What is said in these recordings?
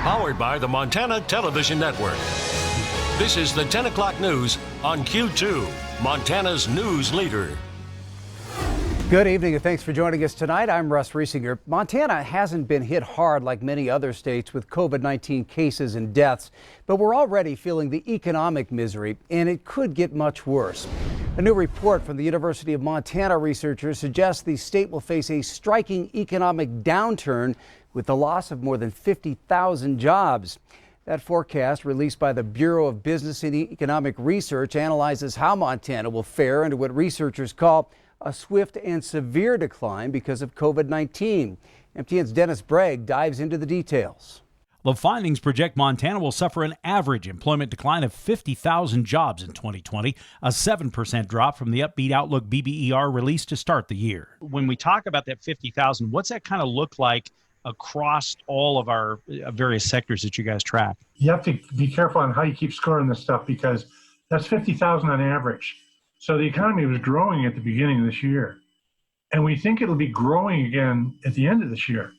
Powered by the Montana Television Network. This is the 10 o'clock news on Q2, Montana's news leader. Good evening and thanks for joining us tonight. I'm Russ Riesinger. Montana hasn't been hit hard like many other states with COVID-19 cases and deaths, but we're already feeling the economic misery, and it could get much worse. A new report from the University of Montana researchers suggests the state will face a striking economic downturn with the loss of more than 50,000 jobs. That forecast, released by the Bureau of Business and Economic Research, analyzes how Montana will fare into what researchers call a swift and severe decline because of COVID-19. MTN's Dennis Bragg dives into the details. The findings project Montana will suffer an average employment decline of 50,000 jobs in 2020, a 7% drop from the upbeat outlook BBER released to start the year. When we talk about that 50,000, what's that kind of look like across all of our various sectors that you guys track? You have to be careful on how you keep scoring this stuff because that's 50,000 on average. So the economy was growing at the beginning of this year, and we think it'll be growing again at the end of this year.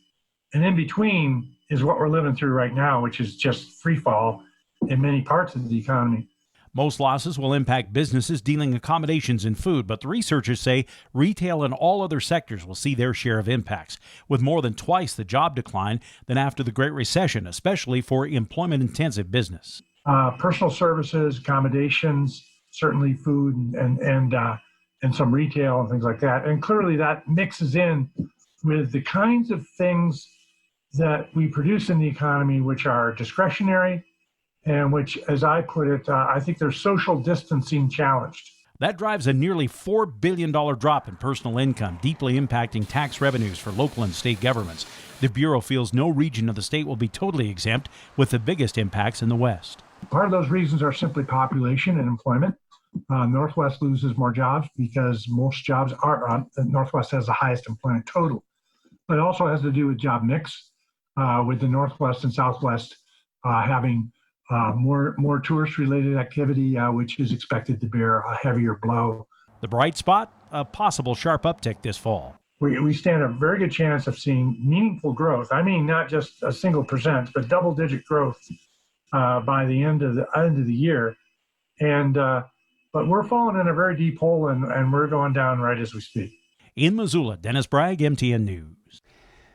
And in between is what we're living through right now, which is just free fall in many parts of the economy. Most losses will impact businesses dealing accommodations and food, but the researchers say retail and all other sectors will see their share of impacts, with more than twice the job decline than after the Great Recession, especially for employment-intensive business. Personal services, accommodations, certainly food and some retail and things like that. And clearly that mixes in with the kinds of things that we produce in the economy, which are discretionary and which, as I put it, I think they're social distancing challenged. That drives a nearly $4 billion drop in personal income, deeply impacting tax revenues for local and state governments. The Bureau feels no region of the state will be totally exempt, with the biggest impacts in the West. Part of those reasons are simply population and employment. Northwest loses more jobs because most jobs are, the Northwest has the highest employment total. But it also has to do with job mix, with the Northwest and Southwest having more tourist-related activity, which is expected to bear a heavier blow. The bright spot, a possible sharp uptick this fall. We stand a very good chance of seeing meaningful growth. I mean, not just a single percent, but double-digit growth by the end of the year. And but we're falling in a very deep hole, and we're going down right as we speak. In Missoula, Dennis Bragg, MTN News.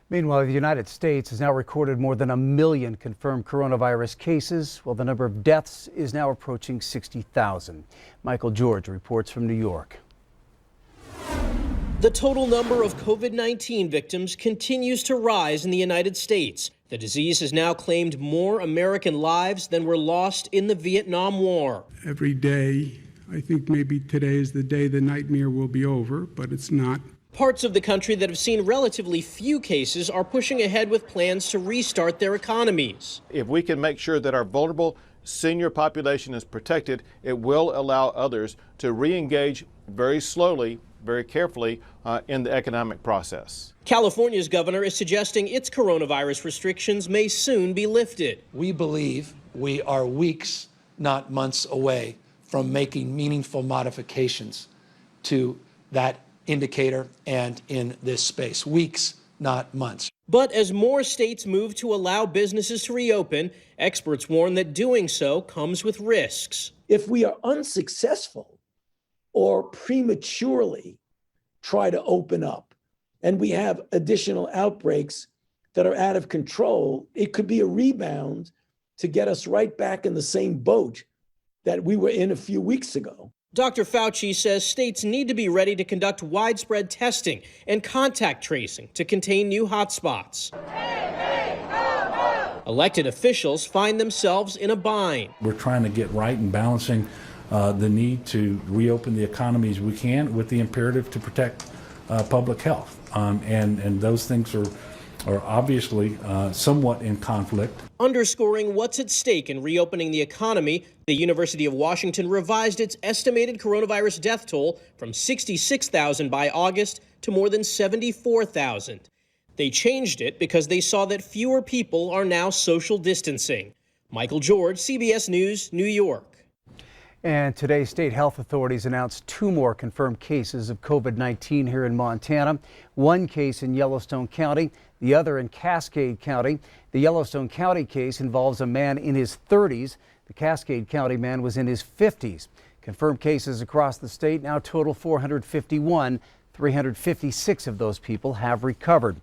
Meanwhile, the United States has now recorded more than 1 million confirmed coronavirus cases, while the number of deaths is now approaching 60,000. Michael George reports from New York. The total number of COVID-19 victims continues to rise in the United States. The disease has now claimed more American lives than were lost in the Vietnam War. Every day, I think maybe today is the day the nightmare will be over, but it's not. Parts of the country that have seen relatively few cases are pushing ahead with plans to restart their economies. If we can make sure that our vulnerable senior population is protected, it will allow others to re-engage very slowly, very carefully in the economic process. California's governor is suggesting its coronavirus restrictions may soon be lifted. We believe we are weeks, not months away from making meaningful modifications to that indicator and in this space. Weeks, not months. But as more states move to allow businesses to reopen, experts warn that doing so comes with risks. If we are unsuccessful or prematurely try to open up and we have additional outbreaks that are out of control, it could be a rebound to get us right back in the same boat that we were in a few weeks ago. Dr. Fauci says states need to be ready to conduct widespread testing and contact tracing to contain new hotspots. Elected officials find themselves in a bind. We're trying to get right and balancing the need to reopen the economy as we can with the imperative to protect public health. And those things are obviously somewhat in conflict. Underscoring what's at stake in reopening the economy, the University of Washington revised its estimated coronavirus death toll from 66,000 by August to more than 74,000. They changed it because they saw that fewer people are now social distancing. Michael George, CBS News, New York. And today, state health authorities announced 2 more confirmed cases of COVID-19 here in Montana. 1 case in Yellowstone County, the other in Cascade County. The Yellowstone County case involves a man in his 30s. The Cascade County man was in his 50s. Confirmed cases across the state now total 451. 356 of those people have recovered.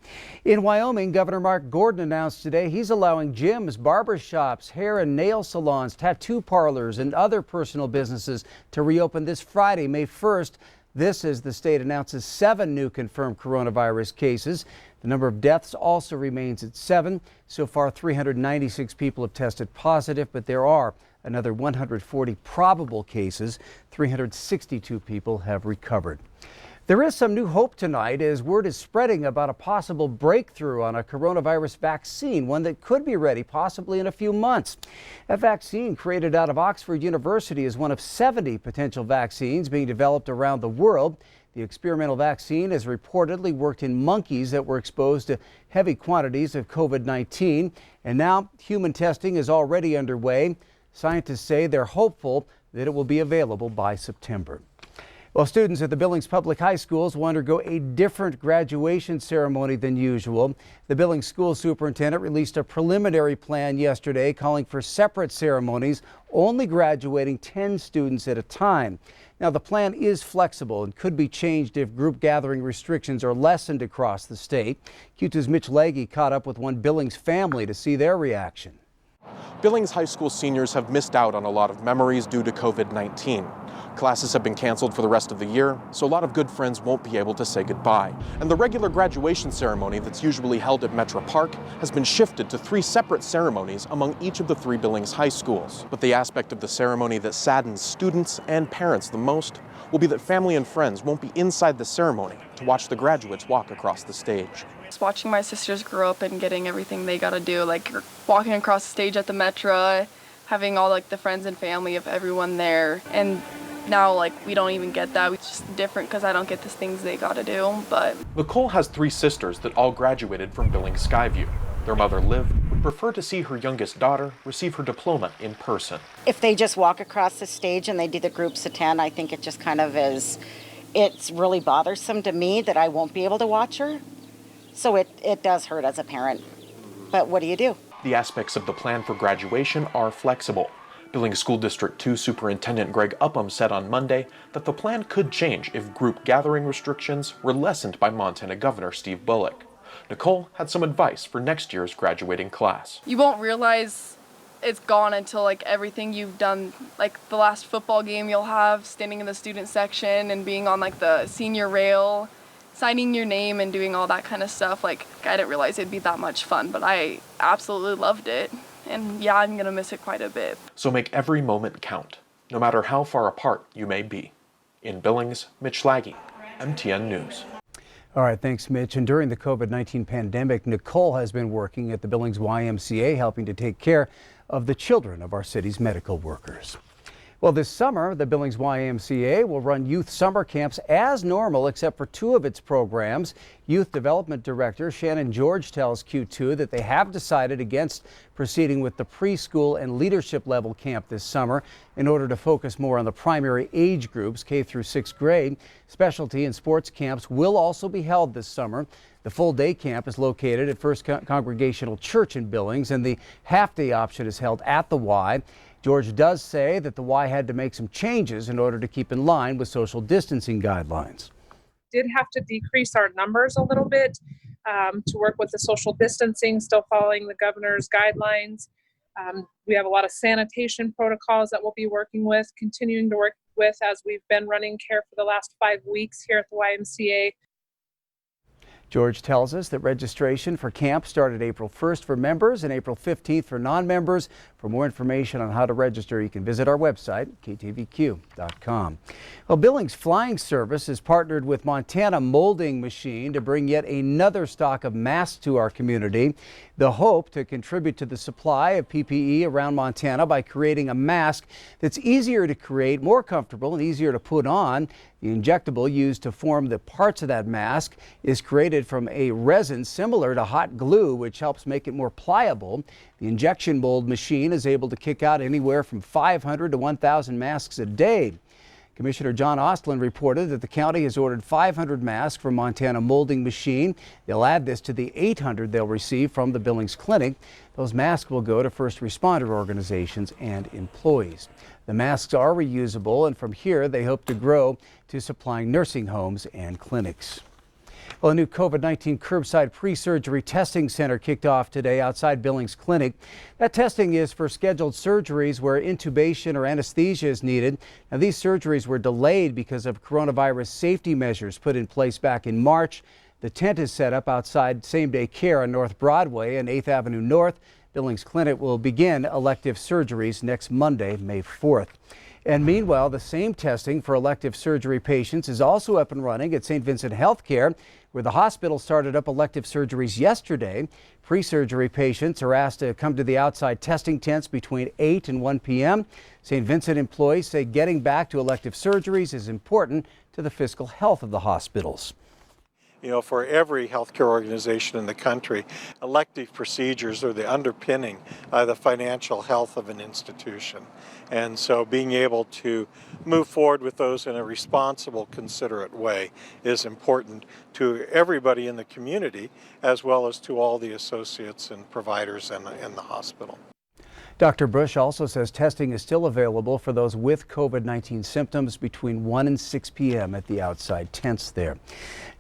In Wyoming, Governor Mark Gordon announced today he's allowing gyms, barber shops, hair and nail salons, tattoo parlors, and other personal businesses to reopen this Friday, May 1st. This as the state announces 7 new confirmed coronavirus cases. The number of deaths also remains at 7. So far, 396 people have tested positive, but there are another 140 probable cases. 362 people have recovered. There is some new hope tonight as word is spreading about a possible breakthrough on a coronavirus vaccine, one that could be ready possibly in a few months. That vaccine, created out of Oxford University, is one of 70 potential vaccines being developed around the world. The experimental vaccine has reportedly worked in monkeys that were exposed to heavy quantities of COVID-19, and now human testing is already underway. Scientists say they're hopeful that it will be available by September. Well, students at the Billings Public High Schools will undergo a different graduation ceremony than usual. The Billings School Superintendent released a preliminary plan yesterday calling for separate ceremonies, only graduating 10 students at a time. Now, the plan is flexible and could be changed if group gathering restrictions are lessened across the state. Q2's Mitch Legge caught up with one Billings family to see their reaction. Billings High School seniors have missed out on a lot of memories due to COVID-19. Classes have been canceled for the rest of the year, so a lot of good friends won't be able to say goodbye. And the regular graduation ceremony that's usually held at Metro Park has been shifted to 3 separate ceremonies among each of the 3 Billings high schools. But the aspect of the ceremony that saddens students and parents the most will be that family and friends won't be inside the ceremony to watch the graduates walk across the stage. Just watching my sisters grow up and getting everything they gotta do, like walking across the stage at the Metro, having all like the friends and family of everyone there, and now, we don't even get that. It's just different because I don't get the things they gotta do, but... Nicole has 3 sisters that all graduated from Billings Skyview. Their mother, Liv, would prefer to see her youngest daughter receive her diploma in person. If they just walk across the stage and they do the groups of 10, I think it just kind of is... It's really bothersome to me that I won't be able to watch her. So it does hurt as a parent. But what do you do? The aspects of the plan for graduation are flexible. Billings School District 2 Superintendent Greg Upham said on Monday that the plan could change if group gathering restrictions were lessened by Montana Governor Steve Bullock. Nicole had some advice for next year's graduating class. You won't realize it's gone until everything you've done, the last football game you'll have, standing in the student section and being on the senior rail, signing your name and doing all that kind of stuff. I didn't realize it'd be that much fun, but I absolutely loved it. And yeah, I'm gonna miss it quite a bit. So make every moment count, no matter how far apart you may be. In Billings, Mitch Legge, MTN News. All right, thanks, Mitch. And during the COVID-19 pandemic, Nicole has been working at the Billings YMCA, helping to take care of the children of our city's medical workers. Well, this summer, the Billings YMCA will run youth summer camps as normal, except for 2 of its programs. Youth Development Director Shannon George tells Q2 that they have decided against proceeding with the preschool and leadership level camp this summer in order to focus more on the primary age groups, K through 6th grade. Specialty and sports camps will also be held this summer. The full-day camp is located at First Congregational Church in Billings, and the half-day option is held at the Y. George does say that the Y had to make some changes in order to keep in line with social distancing guidelines. Did have to decrease our numbers a little bit to work with the social distancing, still following the governor's guidelines. We have a lot of sanitation protocols that we'll be working with, continuing to work with as we've been running care for the last 5 weeks here at the YMCA. George tells us that registration for camp started April 1st for members and April 15th for non-members. For more information on how to register, you can visit our website, ktvq.com. Well, Billings Flying Service has partnered with Montana Molding Machine to bring yet another stock of masks to our community. The hope to contribute to the supply of PPE around Montana by creating a mask that's easier to create, more comfortable, and easier to put on. The injectable used to form the parts of that mask is created from a resin similar to hot glue, which helps make it more pliable. The injection mold machine is able to kick out anywhere from 500 to 1,000 masks a day. Commissioner John Ostlund reported that the county has ordered 500 masks from Montana Molding Machine. They'll add this to the 800 they'll receive from the Billings Clinic. Those masks will go to first responder organizations and employees. The masks are reusable, and from here they hope to grow to supplying nursing homes and clinics. Well, a new COVID-19 curbside pre-surgery testing center kicked off today outside Billings Clinic. That testing is for scheduled surgeries where intubation or anesthesia is needed. Now, these surgeries were delayed because of coronavirus safety measures put in place back in March. The tent is set up outside same-day care on North Broadway and 8th Avenue North. Billings Clinic will begin elective surgeries next Monday, May 4th. And meanwhile, the same testing for elective surgery patients is also up and running at St. Vincent Healthcare, where the hospital started up elective surgeries yesterday. Pre-surgery patients are asked to come to the outside testing tents between 8 and 1 p.m. St. Vincent employees say getting back to elective surgeries is important to the fiscal health of the hospitals. You know, for every healthcare organization in the country, elective procedures are the underpinning of the financial health of an institution. And so being able to move forward with those in a responsible, considerate way is important to everybody in the community, as well as to all the associates and providers in the hospital. Dr. Bush also says testing is still available for those with COVID-19 symptoms between 1 and 6 p.m. at the outside tents there.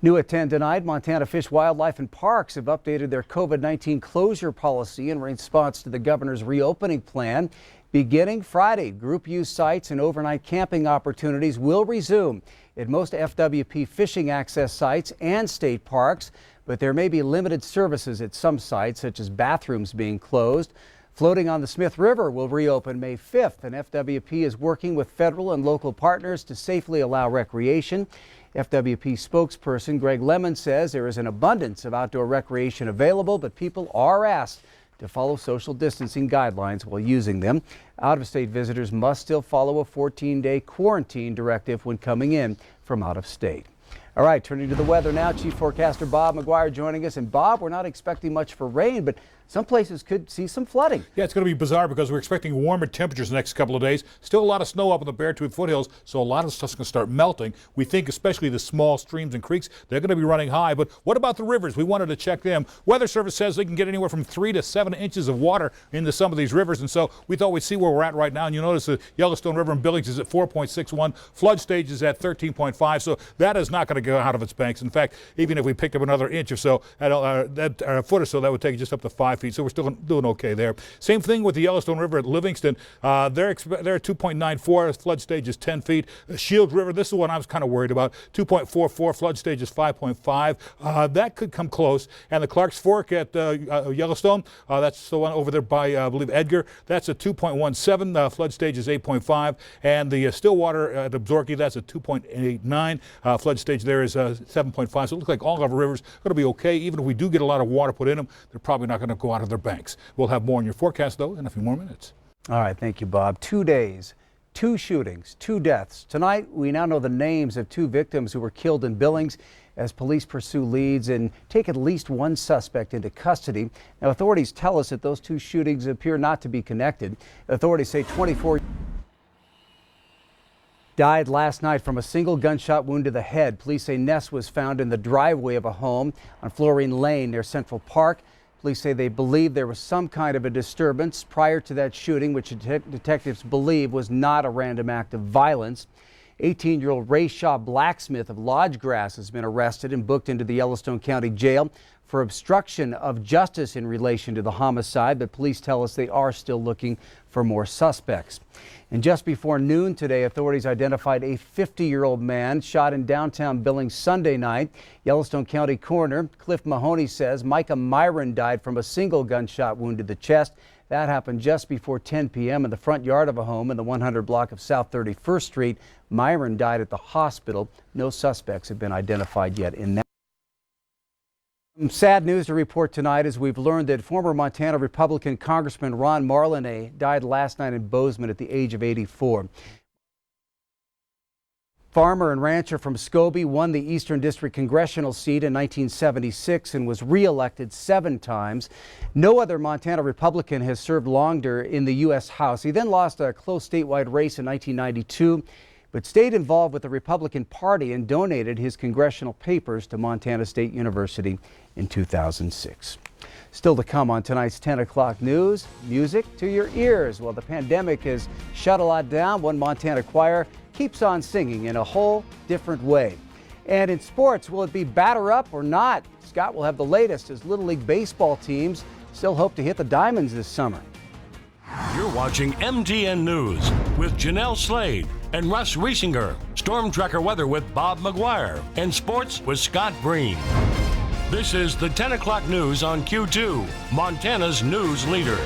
New at 10 tonight, Montana Fish, Wildlife and Parks have updated their COVID-19 closure policy in response to the governor's reopening plan. Beginning Friday, group use sites and overnight camping opportunities will resume at most FWP fishing access sites and state parks, but there may be limited services at some sites, such as bathrooms being closed. Floating on the Smith River will reopen May 5th, and FWP is working with federal and local partners to safely allow recreation. FWP spokesperson Greg Lemon says there is an abundance of outdoor recreation available, but people are asked to follow social distancing guidelines while using them. Out-of-state visitors must still follow a 14-day quarantine directive when coming in from out of state. All right, turning to the weather now. Chief Forecaster Bob McGuire joining us. And Bob, we're not expecting much for rain, but some places could see some flooding. Yeah, it's going to be bizarre because we're expecting warmer temperatures the next couple of days. Still a lot of snow up in the Beartooth foothills, so a lot of stuff's going to start melting. We think especially the small streams and creeks, they're going to be running high. But what about the rivers? We wanted to check them. Weather Service says they can get anywhere from 3 to 7 inches of water into some of these rivers, and so we thought we'd see where we're at right now. And you notice the Yellowstone River in Billings is at 4.61. Flood stage is at 13.5, so that is not going to go out of its banks. In fact, even if we picked up another inch or so, a foot or so, that would take it just up to 5 feet. So we're still doing okay there. Same thing with the Yellowstone River at Livingston. They're at 2.94. Flood stage is 10 feet. Shield River, this is the one I was kind of worried about. 2.44. Flood stage is 5.5. That could come close. And the Clark's Fork at Yellowstone, that's the one over there by, I believe, Edgar. That's a 2.17. Flood stage is 8.5. And the Stillwater at Absaroka, that's a 2.89. Flood stage there is 7.5. So it looks like all of our rivers are going to be okay. Even if we do get a lot of water put in them, they're probably not going to go out of their banks. We'll have more in your forecast, though, in a few more minutes. All right, thank you, Bob. 2 days, 2 shootings, 2 deaths. Tonight, we now know the names of 2 victims who were killed in Billings as police pursue leads and take at least 1 suspect into custody. Now, authorities tell us that those 2 shootings appear not to be connected. Authorities say 24 died last night from a single gunshot wound to the head. Police say Ness was found in the driveway of a home on Florine Lane near Central Park. Police say they believe there was some kind of a disturbance prior to that shooting, which detectives believe was not a random act of violence. 18-year-old Ray Shaw Blacksmith of Lodgegrass has been arrested and booked into the Yellowstone County Jail for obstruction of justice in relation to the homicide, but police tell us they are still looking for more suspects. And just before noon today, authorities identified a 50-year-old man shot in downtown Billings Sunday night. Yellowstone County Coroner Cliff Mahoney says Micah Myron died from a single gunshot wound to the chest. That happened just before 10 p.m. in the front yard of a home in the 100 block of South 31st Street. Myron died at the hospital. No suspects have been identified yet in that. Some sad news to report tonight as we've learned that former Montana Republican Congressman Ron Marlenay died last night in Bozeman at the age of 84. Farmer and rancher from Scobie won the Eastern District congressional seat in 1976 and was re-elected 7 times. No other Montana Republican has served longer in the U.S. House. He then lost a close statewide race in 1992, but stayed involved with the Republican Party and donated his congressional papers to Montana State University in 2006. Still to come on tonight's 10 o'clock news, music to your ears. Well, the pandemic has shut a lot down. One Montana choir keeps on singing in a whole different way. And in sports, will it be batter up or not? Scott will have the latest as Little League baseball teams still hope to hit the diamonds this summer. You're watching MTN News with Janelle Slade and Russ Riesinger, Storm Tracker weather with Bob McGuire, and sports with Scott Breen. This is the 10 o'clock news on Q2, Montana's news leader.